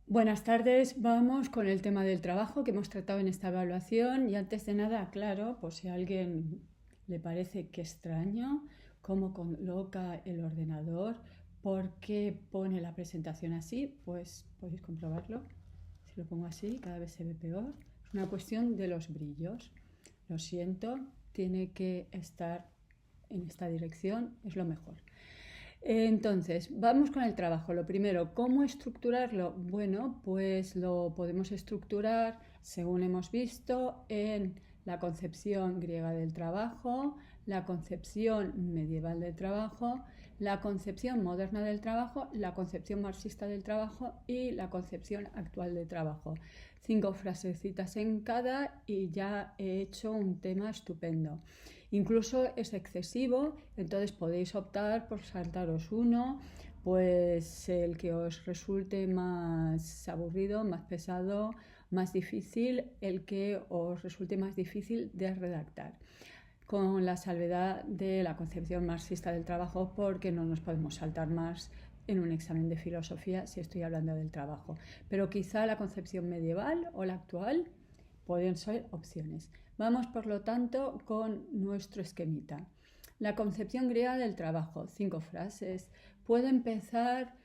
Buenas tardes, vamos con el tema del trabajo que hemos tratado en esta evaluación y antes de nada, claro, pues si a alguien le parece que extraño cómo coloca el ordenador, por qué pone la presentación así, pues podéis comprobarlo. Si lo pongo así, cada vez se ve peor. Es una cuestión de los brillos. Lo siento, tiene que estar en esta dirección, es lo mejor. Entonces, vamos con el trabajo. Lo primero, ¿cómo estructurarlo? Bueno, pues lo podemos estructurar, según hemos visto, en la concepción griega del trabajo, la concepción medieval del trabajo, la concepción moderna del trabajo, la concepción marxista del trabajo y la concepción actual del trabajo. 5 frasecitas en cada y ya he hecho un tema estupendo. Incluso es excesivo, entonces podéis optar por saltaros uno, pues el que os resulte más aburrido, más pesado, más difícil, el que os resulte más difícil de redactar, con la salvedad de la concepción marxista del trabajo, porque no nos podemos saltar más en un examen de filosofía si estoy hablando del trabajo. Pero quizá la concepción medieval o la actual pueden ser opciones. Vamos, por lo tanto, con nuestro esquemita. La concepción griega del trabajo, 5 frases. Puedo empezar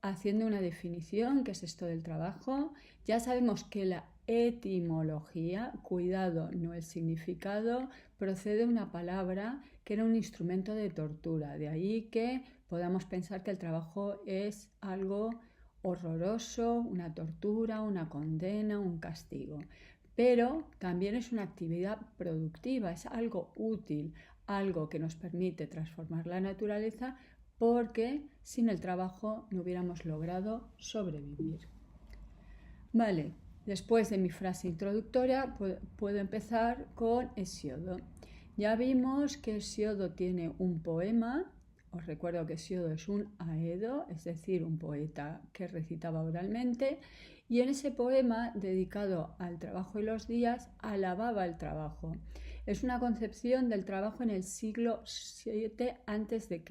haciendo una definición, ¿qué es esto del trabajo? Ya sabemos que la etimología, cuidado, no el significado, procede de una palabra que era un instrumento de tortura. De ahí que podamos pensar que el trabajo es algo horroroso, una tortura, una condena, un castigo. Pero también es una actividad productiva, es algo útil, algo que nos permite transformar la naturaleza, porque sin el trabajo no hubiéramos logrado sobrevivir. Vale, después de mi frase introductoria puedo empezar con Hesiodo. Ya vimos que Hesiodo tiene un poema. Os recuerdo que Hesiodo es un aedo, es decir, un poeta que recitaba oralmente, y en ese poema dedicado al trabajo y los días alababa el trabajo. Es una concepción del trabajo en el siglo VII a.C.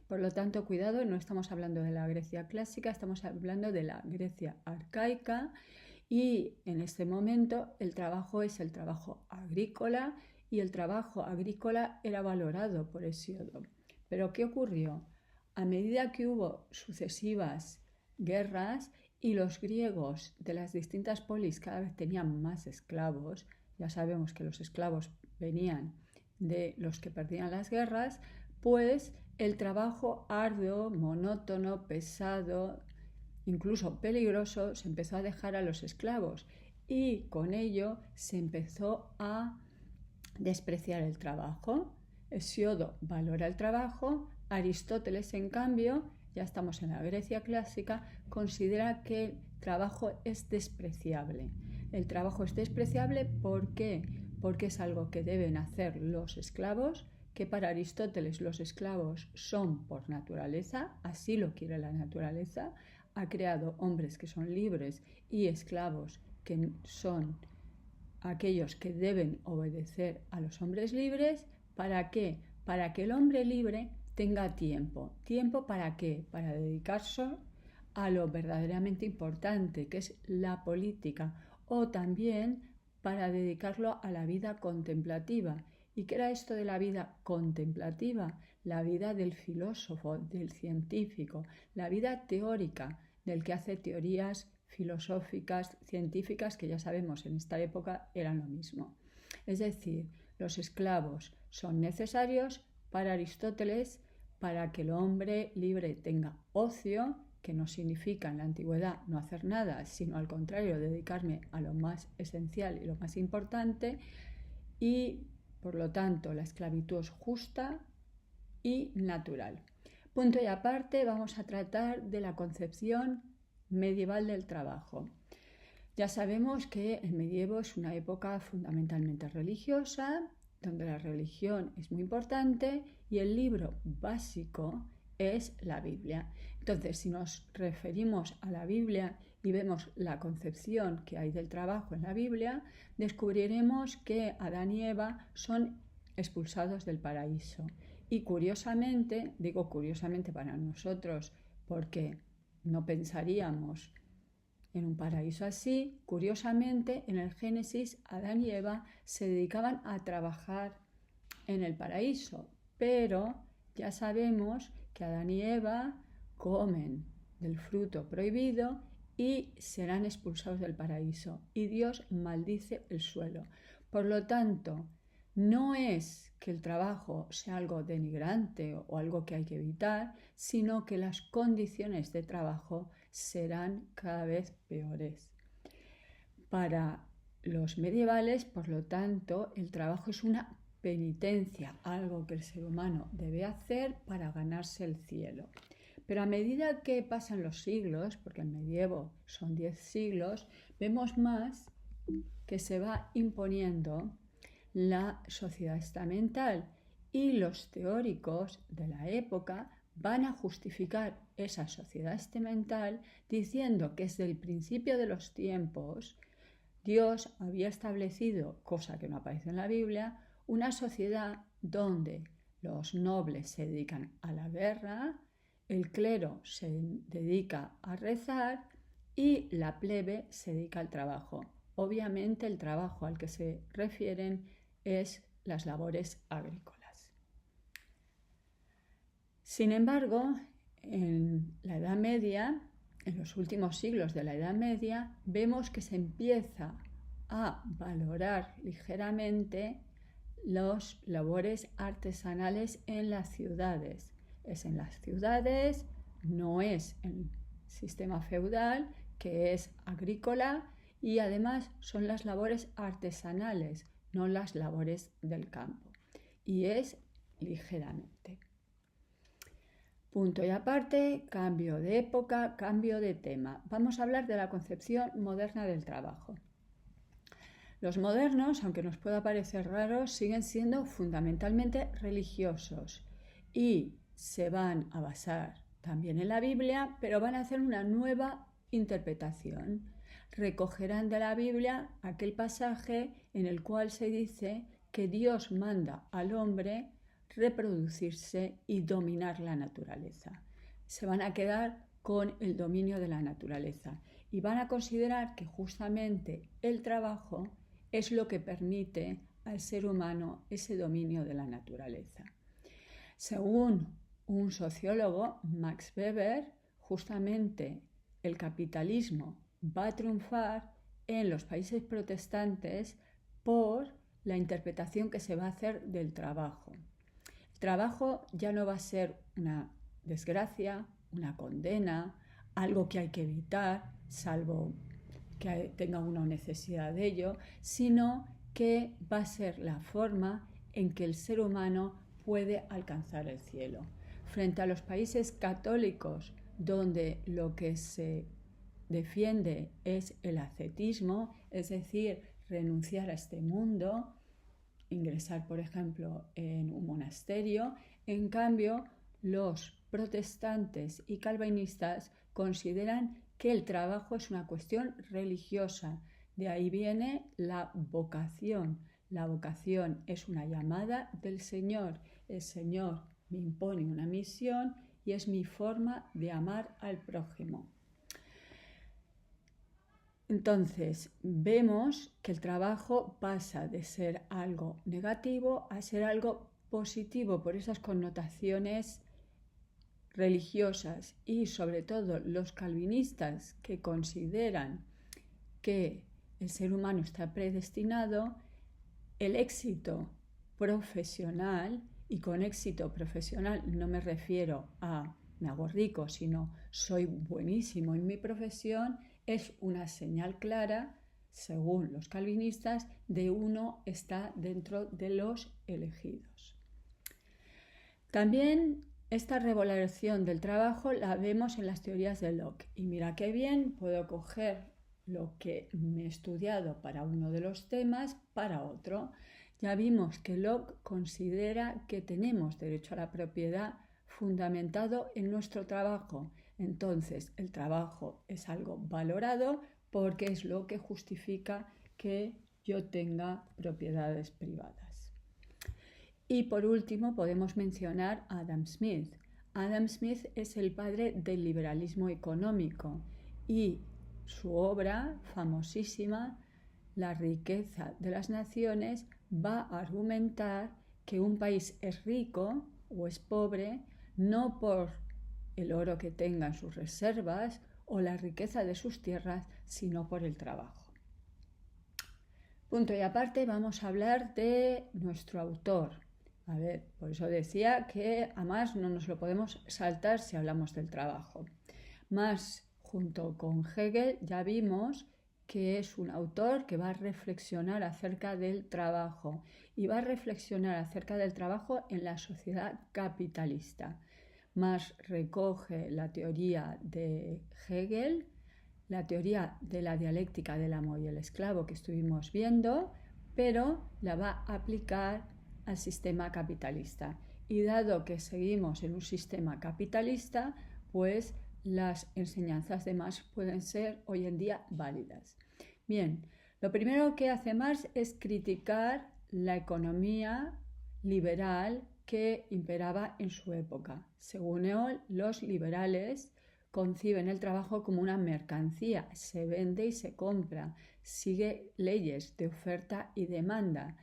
Por lo tanto, cuidado, no estamos hablando de la Grecia clásica, estamos hablando de la Grecia arcaica, y en este momento el trabajo es el trabajo agrícola y el trabajo agrícola era valorado por Hesíodo. Pero ¿qué ocurrió? A medida que hubo sucesivas guerras y los griegos de las distintas polis cada vez tenían más esclavos, ya sabemos que los esclavos venían de los que perdían las guerras, pues el trabajo arduo, monótono, pesado, incluso peligroso, se empezó a dejar a los esclavos y con ello se empezó a despreciar el trabajo. Hesiodo valora el trabajo, Aristóteles, en cambio, ya estamos en la Grecia clásica, considera que el trabajo es despreciable. El trabajo es despreciable, ¿por qué? Porque es algo que deben hacer los esclavos, que para Aristóteles los esclavos son por naturaleza, así lo quiere la naturaleza, ha creado hombres que son libres y esclavos que son aquellos que deben obedecer a los hombres libres. ¿Para qué? Para que el hombre libre tenga tiempo. ¿Tiempo para qué? Para dedicarse a lo verdaderamente importante, que es la política, o también para dedicarlo a la vida contemplativa. ¿Y qué era esto de la vida contemplativa? La vida del filósofo, del científico, la vida teórica, del que hace teorías filosóficas, científicas, que ya sabemos en esta época eran lo mismo. Es decir, los esclavos son necesarios para Aristóteles para que el hombre libre tenga ocio, que no significa en la antigüedad no hacer nada, sino al contrario, dedicarme a lo más esencial y lo más importante, y por lo tanto la esclavitud es justa y natural. Punto y aparte, vamos a tratar de la concepción medieval del trabajo. Ya sabemos que el medievo es una época fundamentalmente religiosa, donde la religión es muy importante y el libro básico es la Biblia. Entonces, si nos referimos a la Biblia y vemos la concepción que hay del trabajo en la Biblia, descubriremos que Adán y Eva son expulsados del paraíso. Y curiosamente, digo curiosamente para nosotros, porque no pensaríamos En un paraíso así, curiosamente, en el Génesis, Adán y Eva se dedicaban a trabajar en el paraíso, pero ya sabemos que Adán y Eva comen del fruto prohibido y serán expulsados del paraíso, y Dios maldice el suelo. Por lo tanto, no es que el trabajo sea algo denigrante o algo que hay que evitar, sino que las condiciones de trabajo serán cada vez peores. Para los medievales, por lo tanto, el trabajo es una penitencia, algo que el ser humano debe hacer para ganarse el cielo. Pero a medida que pasan los siglos, porque el medievo son 10 siglos, vemos más que se va imponiendo la sociedad estamental y los teóricos de la época van a justificar esa sociedad estamental diciendo que desde el principio de los tiempos Dios había establecido, cosa que no aparece en la Biblia, una sociedad donde los nobles se dedican a la guerra, el clero se dedica a rezar y la plebe se dedica al trabajo. Obviamente el trabajo al que se refieren es las labores agrícolas. Sin embargo, en la Edad Media, en los últimos siglos de la Edad Media, vemos que se empieza a valorar ligeramente las labores artesanales en las ciudades. Es en las ciudades, no es en el sistema feudal, que es agrícola, y además son las labores artesanales, no las labores del campo. Y es ligeramente. Punto y aparte, cambio de época, cambio de tema. Vamos a hablar de la concepción moderna del trabajo. Los modernos, aunque nos pueda parecer raro, siguen siendo fundamentalmente religiosos y se van a basar también en la Biblia, pero van a hacer una nueva interpretación. Recogerán de la Biblia aquel pasaje en el cual se dice que Dios manda al hombre reproducirse y dominar la naturaleza. Se van a quedar con el dominio de la naturaleza y van a considerar que justamente el trabajo es lo que permite al ser humano ese dominio de la naturaleza. Según un sociólogo, Max Weber, justamente el capitalismo va a triunfar en los países protestantes por la interpretación que se va a hacer del trabajo. El trabajo ya no va a ser una desgracia, una condena, algo que hay que evitar, salvo que tenga una necesidad de ello, sino que va a ser la forma en que el ser humano puede alcanzar el cielo. Frente a los países católicos, donde lo que se defiende es el ascetismo, es decir, renunciar a este mundo, ingresar, por ejemplo, en un monasterio. En cambio, los protestantes y calvinistas consideran que el trabajo es una cuestión religiosa. De ahí viene la vocación. La vocación es una llamada del Señor. El Señor me impone una misión y es mi forma de amar al prójimo. Entonces, vemos que el trabajo pasa de ser algo negativo a ser algo positivo por esas connotaciones religiosas y sobre todo los calvinistas que consideran que el ser humano está predestinado, el éxito profesional, y con éxito profesional no me refiero a me hago rico, sino soy buenísimo en mi profesión, es una señal clara, según los calvinistas, de uno está dentro de los elegidos. También esta revaloración del trabajo la vemos en las teorías de Locke. Y mira qué bien, puedo coger lo que me he estudiado para uno de los temas para otro. Ya vimos que Locke considera que tenemos derecho a la propiedad fundamentado en nuestro trabajo. Entonces, el trabajo es algo valorado porque es lo que justifica que yo tenga propiedades privadas. Y por último, podemos mencionar a Adam Smith. Adam Smith es el padre del liberalismo económico y su obra famosísima, La riqueza de las naciones, va a argumentar que un país es rico o es pobre no por el oro que tenga en sus reservas o la riqueza de sus tierras, sino por el trabajo. Punto y aparte, vamos a hablar de nuestro autor. A ver, por eso decía que a Marx no nos lo podemos saltar si hablamos del trabajo. Marx, junto con Hegel, ya vimos que es un autor que va a reflexionar acerca del trabajo y va a reflexionar acerca del trabajo en la sociedad capitalista. Marx recoge la teoría de Hegel, la teoría de la dialéctica del amo y el esclavo que estuvimos viendo, pero la va a aplicar al sistema capitalista. Y dado que seguimos en un sistema capitalista, pues las enseñanzas de Marx pueden ser hoy en día válidas. Bien, lo primero que hace Marx es criticar la economía liberal que imperaba en su época. Según él, los liberales conciben el trabajo como una mercancía, se vende y se compra, sigue leyes de oferta y demanda.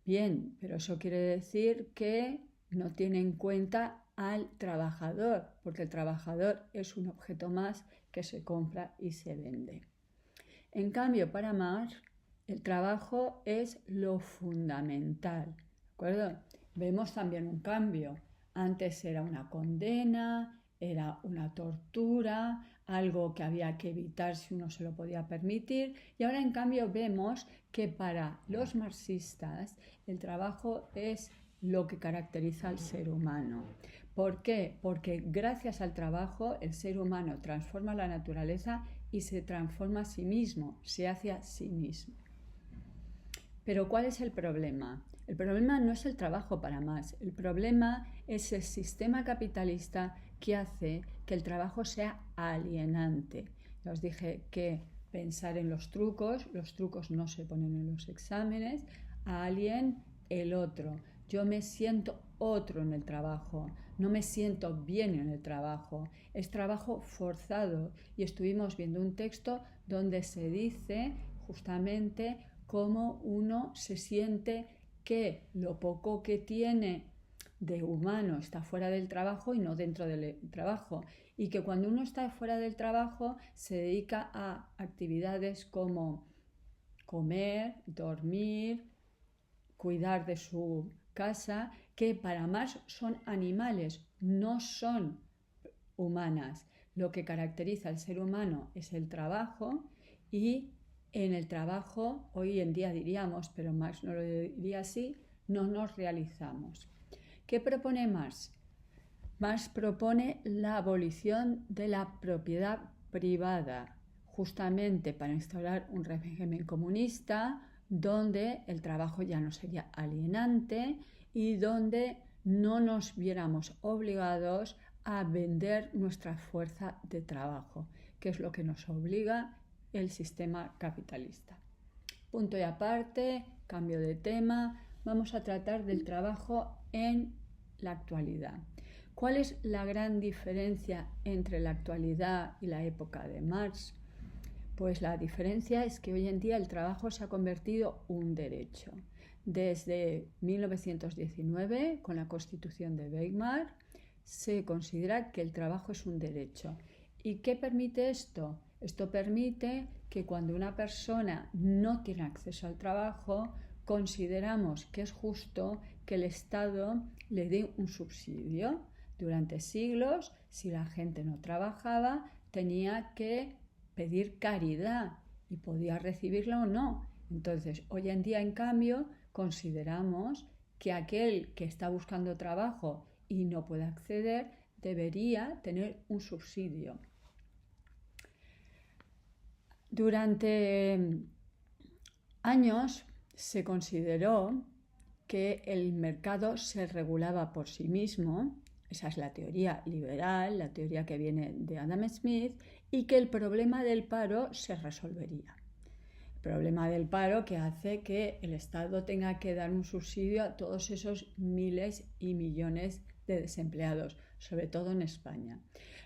Bien, pero eso quiere decir que no tiene en cuenta al trabajador, porque el trabajador es un objeto más que se compra y se vende. En cambio, para Marx, el trabajo es lo fundamental, ¿de acuerdo? Vemos también un cambio. Antes era una condena, era una tortura, algo que había que evitar si uno se lo podía permitir, y ahora en cambio vemos que para los marxistas el trabajo es lo que caracteriza al ser humano. ¿Por qué? Porque gracias al trabajo el ser humano transforma la naturaleza y se transforma a sí mismo, se hace a sí mismo. Pero ¿cuál es el problema? El problema no es el trabajo para Marx, el problema es el sistema capitalista que hace que el trabajo sea alienante. Ya os dije que pensar en los trucos no se ponen en los exámenes, alien el otro. Yo me siento otro en el trabajo, no me siento bien en el trabajo, es trabajo forzado. Y estuvimos viendo un texto donde se dice justamente cómo uno se siente que lo poco que tiene de humano está fuera del trabajo y no dentro del trabajo, y que cuando uno está fuera del trabajo se dedica a actividades como comer, dormir, cuidar de su casa, que para Marx son animales, no son humanas. Lo que caracteriza al ser humano es el trabajo, y en el trabajo, hoy en día diríamos, pero Marx no lo diría así, no nos realizamos. ¿Qué propone Marx? Marx propone la abolición de la propiedad privada, justamente para instaurar un régimen comunista donde el trabajo ya no sería alienante y donde no nos viéramos obligados a vender nuestra fuerza de trabajo, que es lo que nos obliga el sistema capitalista. Punto y aparte, cambio de tema, vamos a tratar del trabajo en la actualidad. ¿Cuál es la gran diferencia entre la actualidad y la época de Marx? Pues la diferencia es que hoy en día el trabajo se ha convertido en un derecho. Desde 1919, con la Constitución de Weimar, se considera que el trabajo es un derecho. ¿Y qué permite esto? Esto permite que cuando una persona no tiene acceso al trabajo, consideramos que es justo que el Estado le dé un subsidio. Durante siglos, si la gente no trabajaba, tenía que pedir caridad y podía recibirla o no. Entonces, hoy en día, en cambio, consideramos que aquel que está buscando trabajo y no puede acceder debería tener un subsidio. Durante años se consideró que el mercado se regulaba por sí mismo, esa es la teoría liberal, la teoría que viene de Adam Smith, y que el problema del paro se resolvería. El problema del paro que hace que el Estado tenga que dar un subsidio a todos esos miles y millones de desempleados, sobre todo en España.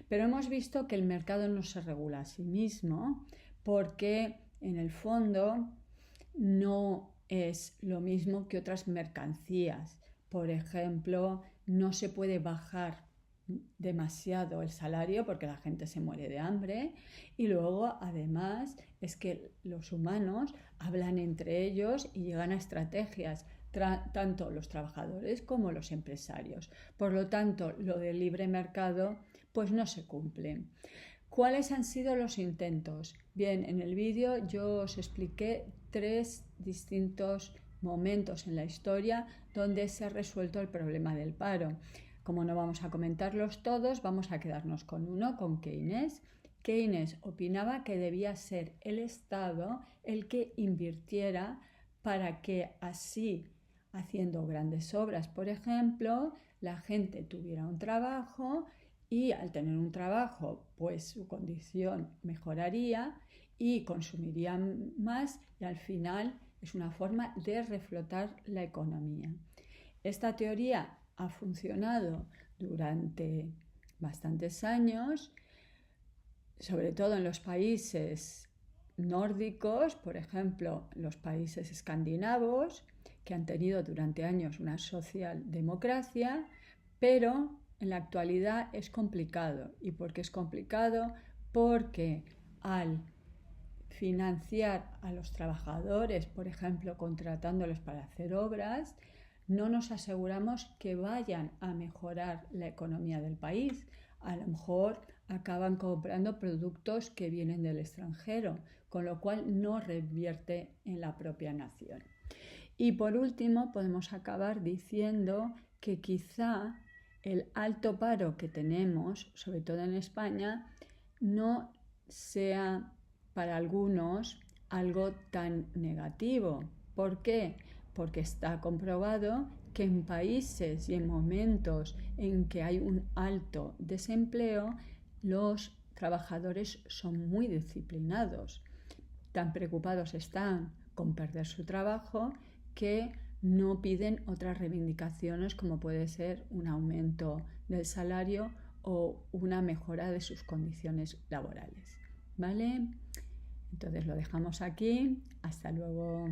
Pero hemos visto que el mercado no se regula a sí mismo, porque en el fondo no es lo mismo que otras mercancías. Por ejemplo, no se puede bajar demasiado el salario porque la gente se muere de hambre, y luego además es que los humanos hablan entre ellos y llegan a estrategias, tanto los trabajadores como los empresarios. Por lo tanto, lo del libre mercado pues no se cumple. ¿Cuáles han sido los intentos? Bien, en el vídeo yo os expliqué 3 distintos momentos en la historia donde se ha resuelto el problema del paro. Como no vamos a comentarlos todos, vamos a quedarnos con uno, con Keynes. Keynes opinaba que debía ser el Estado el que invirtiera para que así, haciendo grandes obras, por ejemplo, la gente tuviera un trabajo y al tener un trabajo, pues su condición mejoraría y consumirían más, y al final es una forma de reflotar la economía. Esta teoría ha funcionado durante bastantes años, sobre todo en los países nórdicos, por ejemplo, los países escandinavos, que han tenido durante años una socialdemocracia, pero en la actualidad es complicado. ¿Y por qué es complicado? Porque al financiar a los trabajadores, por ejemplo, contratándolos para hacer obras, no nos aseguramos que vayan a mejorar la economía del país. A lo mejor acaban comprando productos que vienen del extranjero, con lo cual no revierte en la propia nación. Y por último, podemos acabar diciendo que quizá el alto paro que tenemos, sobre todo en España, no sea para algunos algo tan negativo. ¿Por qué? Porque está comprobado que en países y en momentos en que hay un alto desempleo, los trabajadores son muy disciplinados. Tan preocupados están con perder su trabajo que no piden otras reivindicaciones como puede ser un aumento del salario o una mejora de sus condiciones laborales. ¿Vale? Entonces lo dejamos aquí. Hasta luego.